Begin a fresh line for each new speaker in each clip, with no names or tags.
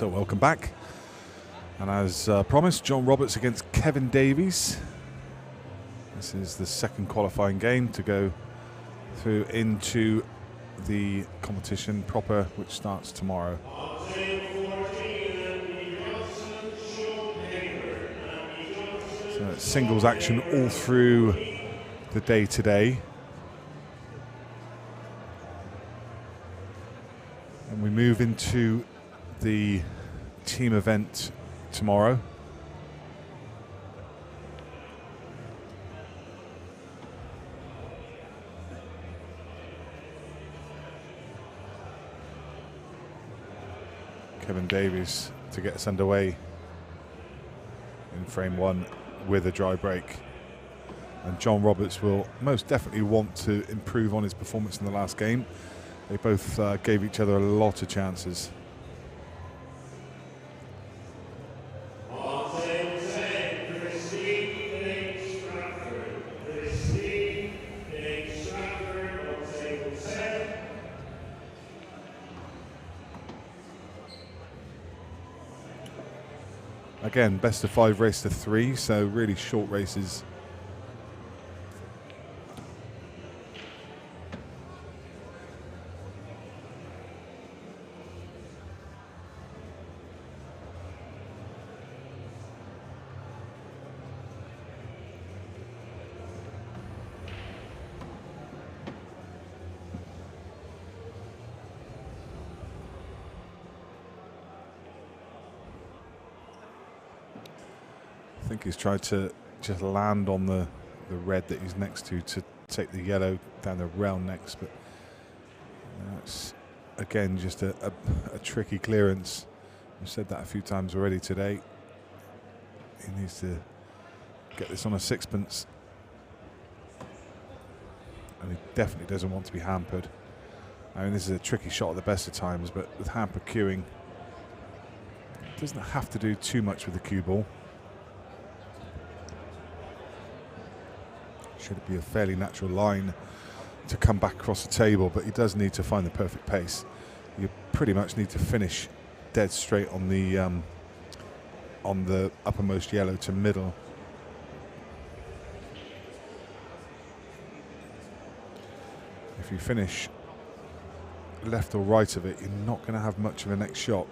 So welcome back. And as promised, Jon Roberts against Kevin Davies. This is the second qualifying game to go through into the competition proper, which starts tomorrow. So it's singles action all through the day today. And we move into the team event tomorrow. Kevin Davies to get us underway in frame one with a dry break. And Jon Roberts will most definitely want to improve on his performance in the last game. They both gave each other a lot of chances. Again, best of 5 race to 3, so really short races. I think he's tried to just land on the red that he's next to take the yellow down the rail next, but that's again just a tricky clearance. I've said that a few times already today. He needs to get this on a sixpence, and he definitely doesn't want to be hampered. I mean, this is a tricky shot at the best of times, but with hamper queuing, it doesn't have to do too much with the cue ball. Should it be a fairly natural line to come back across the table, but he does need to find the perfect pace. You pretty much need to finish dead straight on the uppermost yellow to middle. If you finish left or right of it, you're not going to have much of a next shot.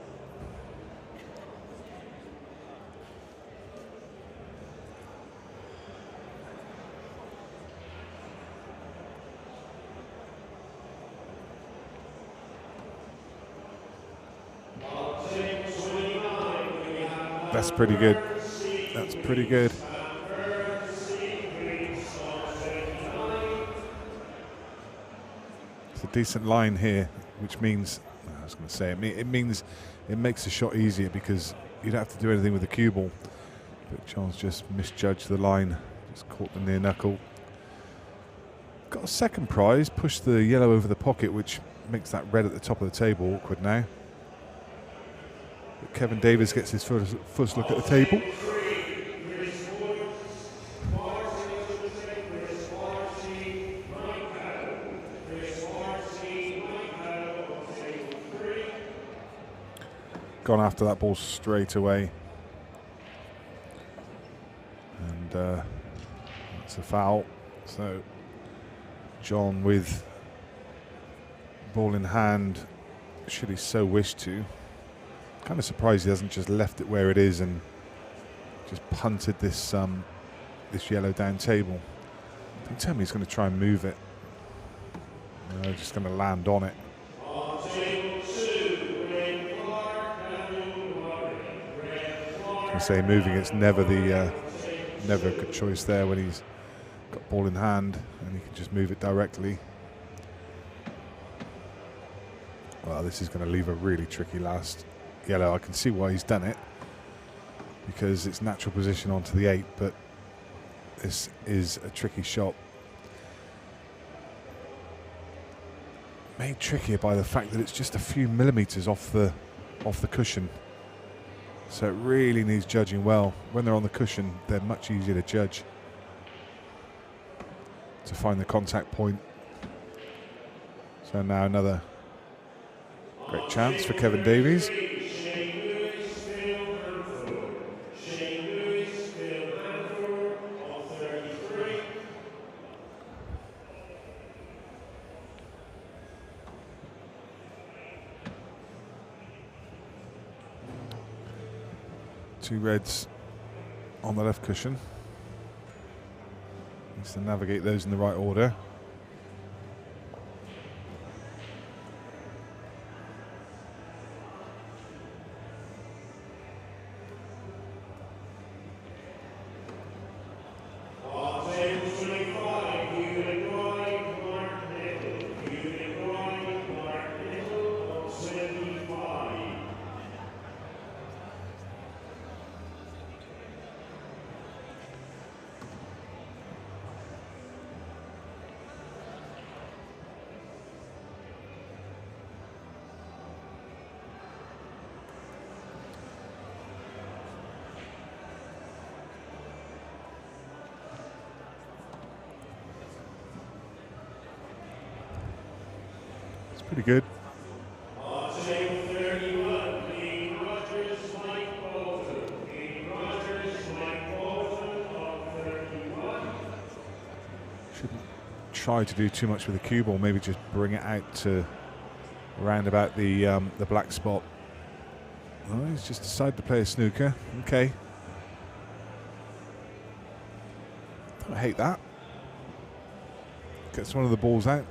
That's pretty good. That's pretty good. It's a decent line here, which means, I was going to say, it means it makes the shot easier because you don't have to do anything with the cue ball. But Jon's just misjudged the line, just caught the near knuckle. Got a second prize, pushed the yellow over the pocket, which makes that red at the top of the table awkward now. But Kevin Davies gets his first look at the table. Gone after that ball straight away. And it's a foul. So Jon with ball in hand, should he so wish to. Kind of surprised he hasn't just left it where it is and just punted this this yellow down table. Don't tell me he's going to try and move it. No, just going to land on it. I say moving it's never a good choice there when he's got ball in hand and he can just move it directly. Well, this is going to leave a really tricky last yellow. I can see why he's done it because it's natural position onto the 8, but this is a tricky shot. Made trickier by the fact that it's just a few millimeters off the cushion. So it really needs judging well. When they're on the cushion, they're much easier to judge, to find the contact point. So now another great chance for Kevin Davies. Two reds on the left cushion. Needs to navigate those in the right order. Pretty good. Shouldn't try to do too much with the cue ball, maybe just bring it out to around about the black spot. Oh, he's just decided to play a snooker. Okay. I hate that. Gets one of the balls out.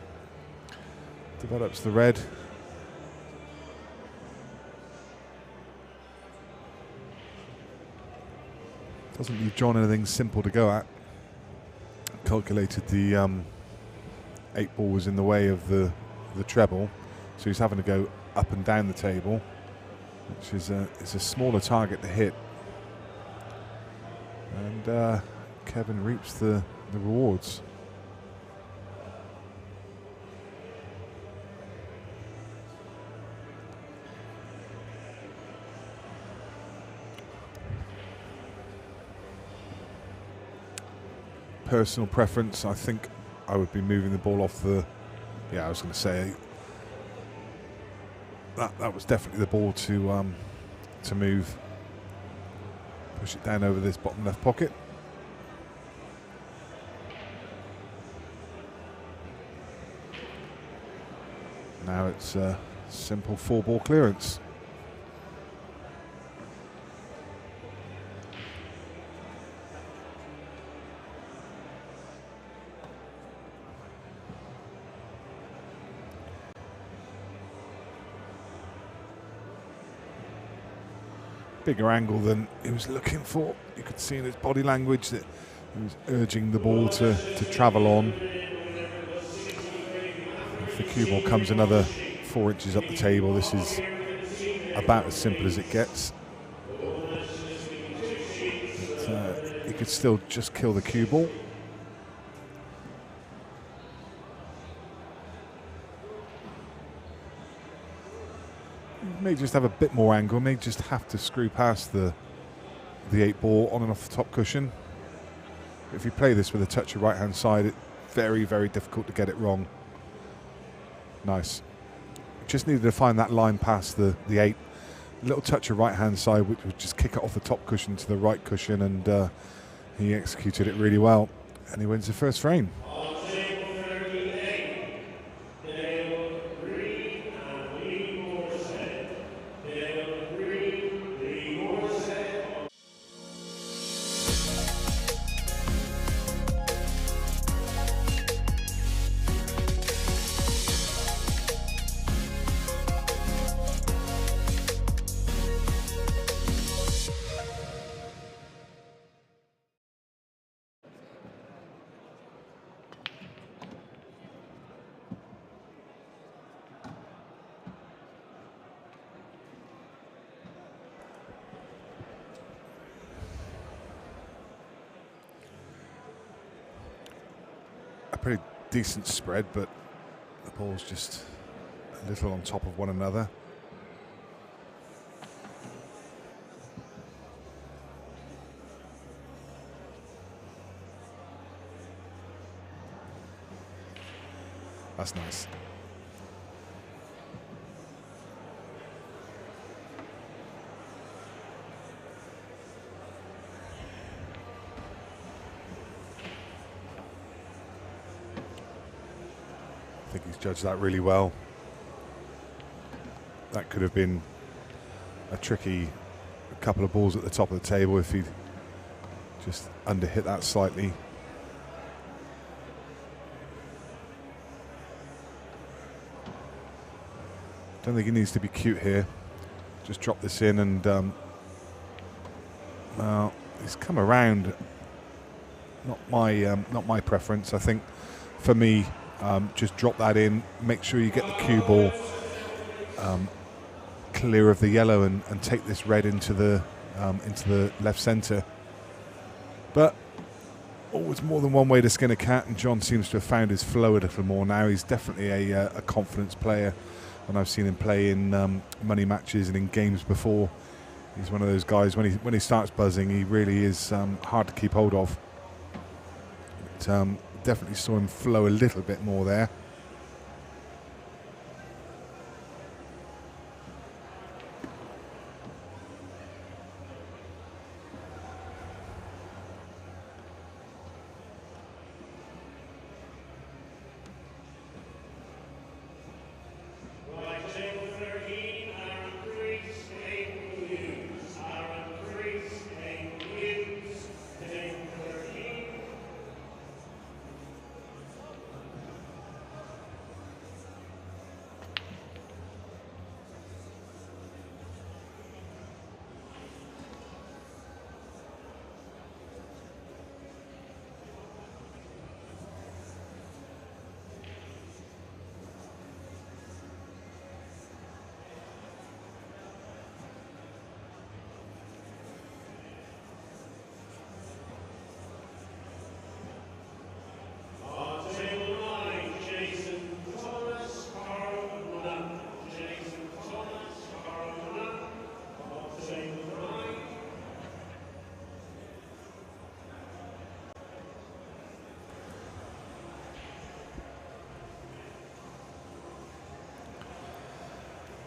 Develops the red. Doesn't leave John anything simple to go at. Calculated the 8 ball was in the way of the treble, so he's having to go up and down the table, which is a smaller target to hit. And Kevin reaps the rewards. Personal preference, I think I would be moving the ball off the... Yeah, I was going to say that was definitely the ball to move. Push it down over this bottom left pocket. Now it's a simple 4-ball clearance. Bigger angle than he was looking for. You could see in his body language that he was urging the ball to travel on. If the cue ball comes another 4 inches up the table, this is about as simple as it gets. But, he could still just kill the cue ball. May just have a bit more angle, may just have to screw past the 8 ball on and off the top cushion. If you play this with a touch of right hand side, it's very, very difficult to get it wrong. Nice. Just needed to find that line past the 8. A little touch of right hand side, which would just kick it off the top cushion to the right cushion, and he executed it really well. And he wins the first frame. Pretty decent spread, but the ball's just a little on top of one another. That's nice. I think he's judged that really well. That could have been a tricky couple of balls at the top of the table if he'd just underhit that slightly. Don't think he needs to be cute here. Just drop this in and well, he's come around. Not my preference. I think for me, just drop that in. Make sure you get the cue ball clear of the yellow and take this red into the left centre. But always more than one way to skin a cat, and Jon seems to have found his flow a little more now. He's definitely a confidence player, and I've seen him play in money matches and in games before. He's one of those guys, when he starts buzzing, he really is hard to keep hold of. But, definitely saw him flow a little bit more there.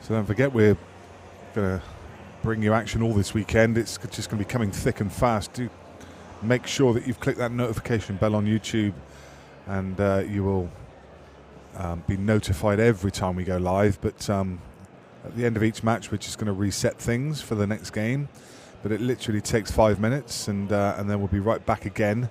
So don't forget, we're going to bring you action all this weekend. It's just going to be coming thick and fast. Do make sure that you've clicked that notification bell on YouTube, and you will be notified every time we go live. But at the end of each match, we're just going to reset things for the next game. But it literally takes 5 minutes, and then we'll be right back again.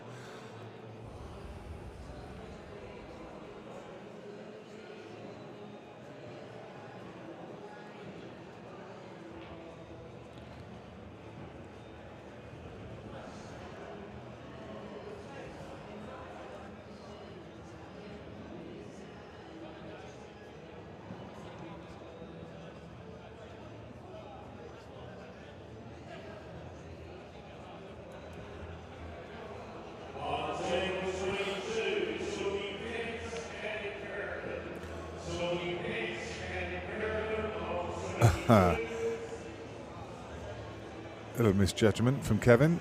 Little misjudgment from Kevin.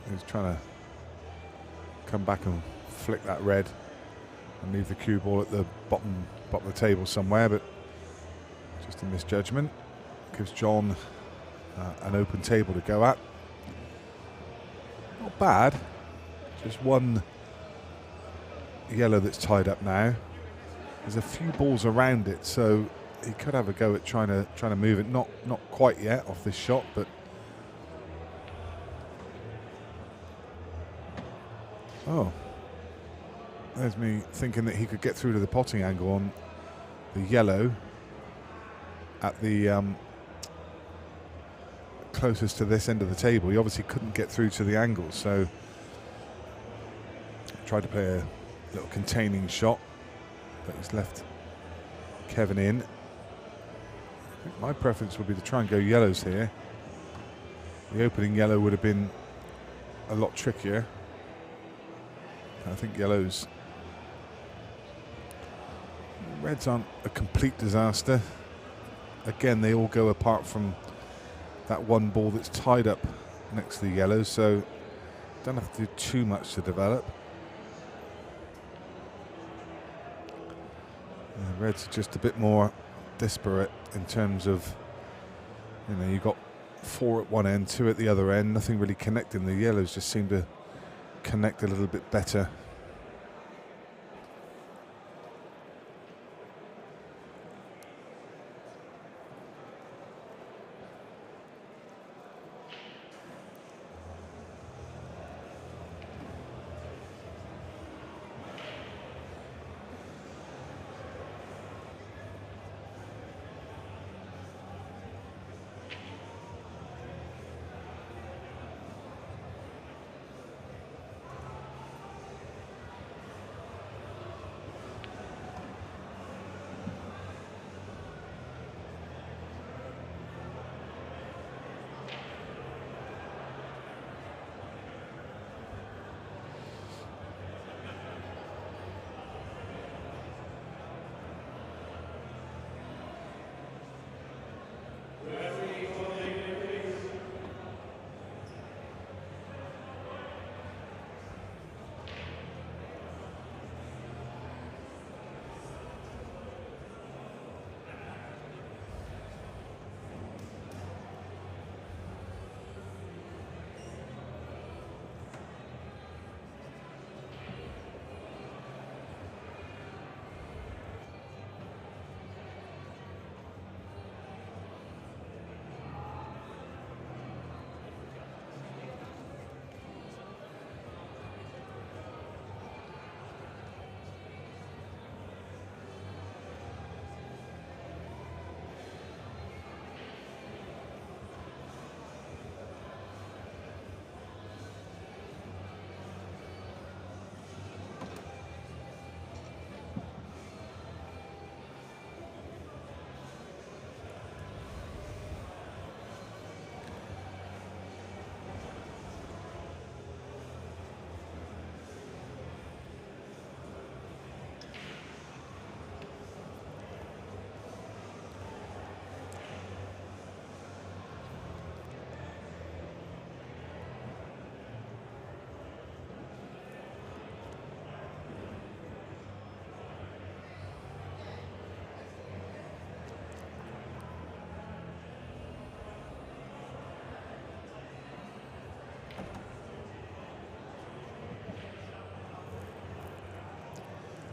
He was trying to come back and flick that red and leave the cue ball at the bottom of the table somewhere, but just a misjudgment. Gives Jon an open table to go at. Not bad. Just one yellow that's tied up now. There's a few balls around it, so he could have a go at trying to move it. Not quite yet off this shot, but oh, there's me thinking that he could get through to the potting angle on the yellow at the closest to this end of the table. He obviously couldn't get through to the angle, so tried to play a little containing shot, but he's left Kevin in. I think my preference would be to try and go yellows here. The opening yellow would have been a lot trickier. I think yellows. Reds aren't a complete disaster. Again, they all go apart from that one ball that's tied up next to the yellows, so don't have to do too much to develop. The Reds are just a bit more disparate in terms of, you know, you've got 4 at one end, 2 at the other end, nothing really connecting. The yellows just seem to connect a little bit better.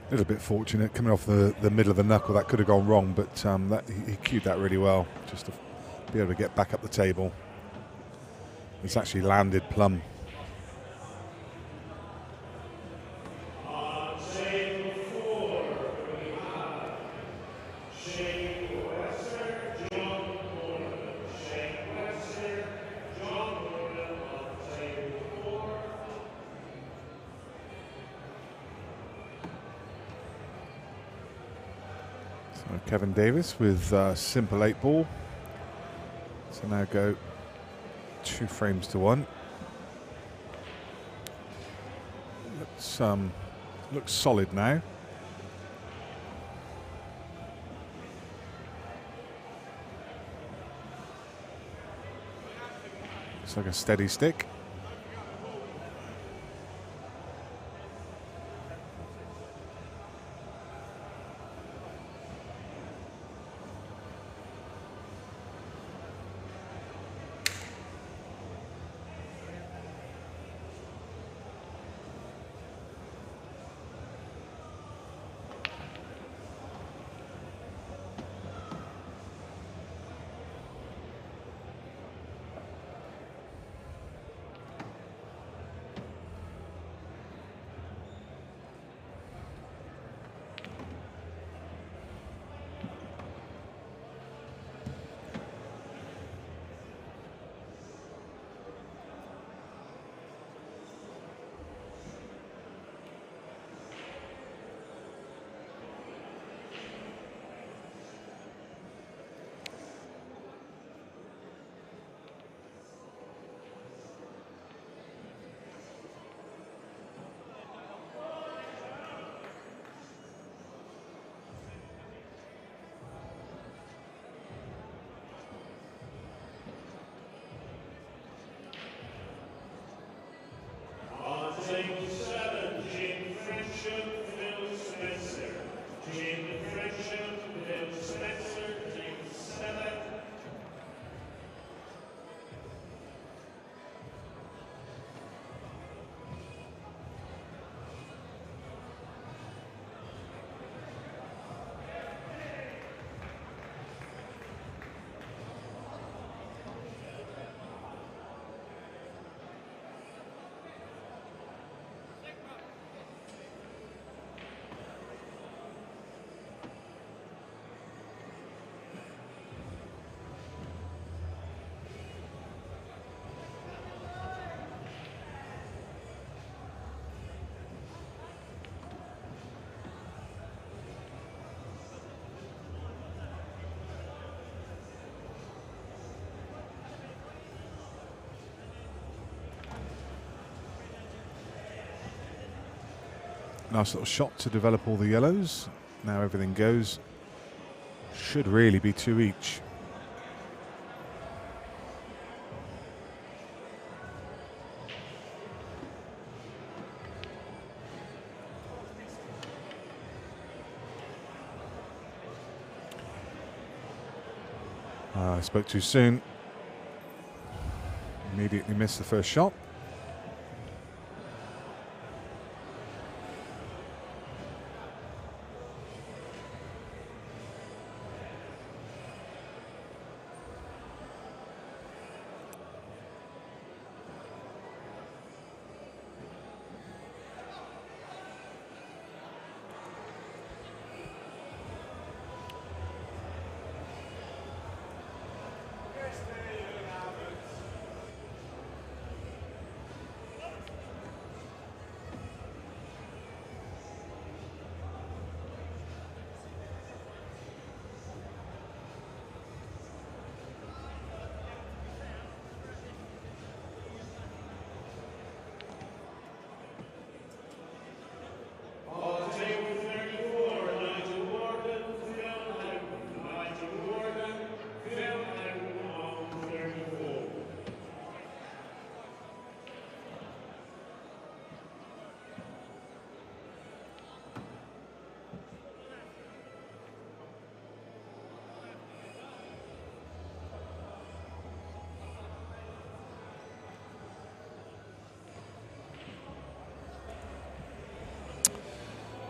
A little bit fortunate coming off the middle of the knuckle. That could have gone wrong, but he cued that really well, just to be able to get back up the table. It's actually landed plumb. Kevin Davies with simple 8-ball. So now go 2 frames to 1. Looks solid now. Looks like a steady stick. Nice little shot to develop all the yellows. Now everything goes. Should really be 2 each. I spoke too soon. Immediately missed the first shot.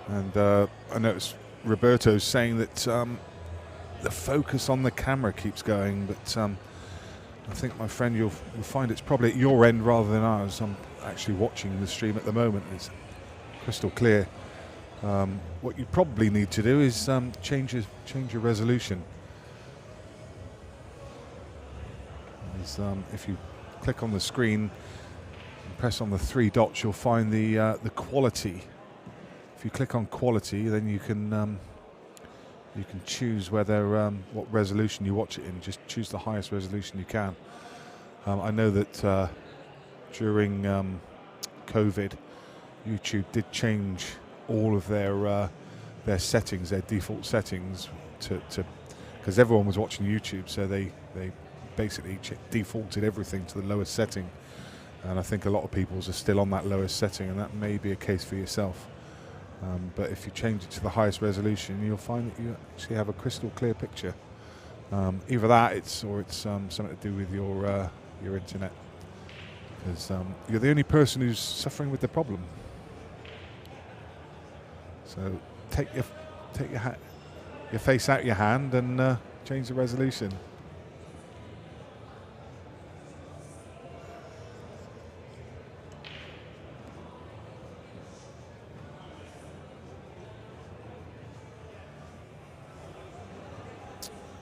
And I noticed Roberto saying that the focus on the camera keeps going, but I think, my friend, you'll find it's probably at your end rather than ours. I'm actually watching the stream at the moment. It's crystal clear. What you probably need to do is change your resolution. If you click on the screen and press on the 3 dots, you'll find the quality. If you click on quality, then you can choose whether what resolution you watch it in. Just choose the highest resolution you can. I know that during COVID, YouTube did change all of their settings, their default settings, to because everyone was watching YouTube, so they basically defaulted everything to the lowest setting. And I think a lot of people's are still on that lowest setting, and that may be a case for yourself. But if you change it to the highest resolution, you'll find that you actually have a crystal clear picture. Either that, it's something to do with your internet, because you're the only person who's suffering with the problem. So take your face out your hand and change the resolution.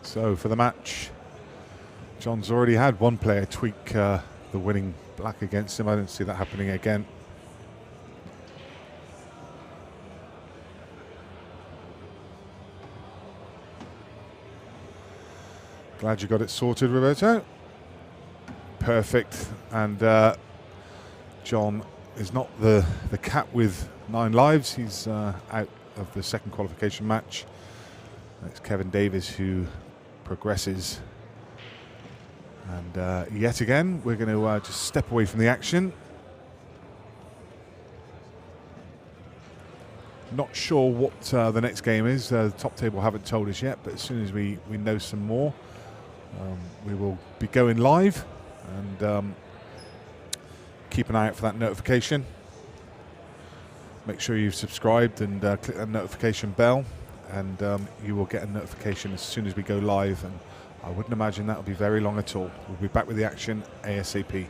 So for the match, Jon's already had one player tweak the winning black against him. I don't see that happening again. Glad you got it sorted, Roberto. Perfect. And Jon is not the cat with 9 lives. He's out of the second qualification match. It's Kevin Davies who progresses. And yet again, we're going to just step away from the action. Not sure what the next game is. The top table haven't told us yet, but as soon as we know some more, we will be going live, and keep an eye out for that notification. Make sure you've subscribed and click that notification bell, and you will get a notification as soon as we go live, and I wouldn't imagine that will be very long at all. We'll be back with the action ASAP.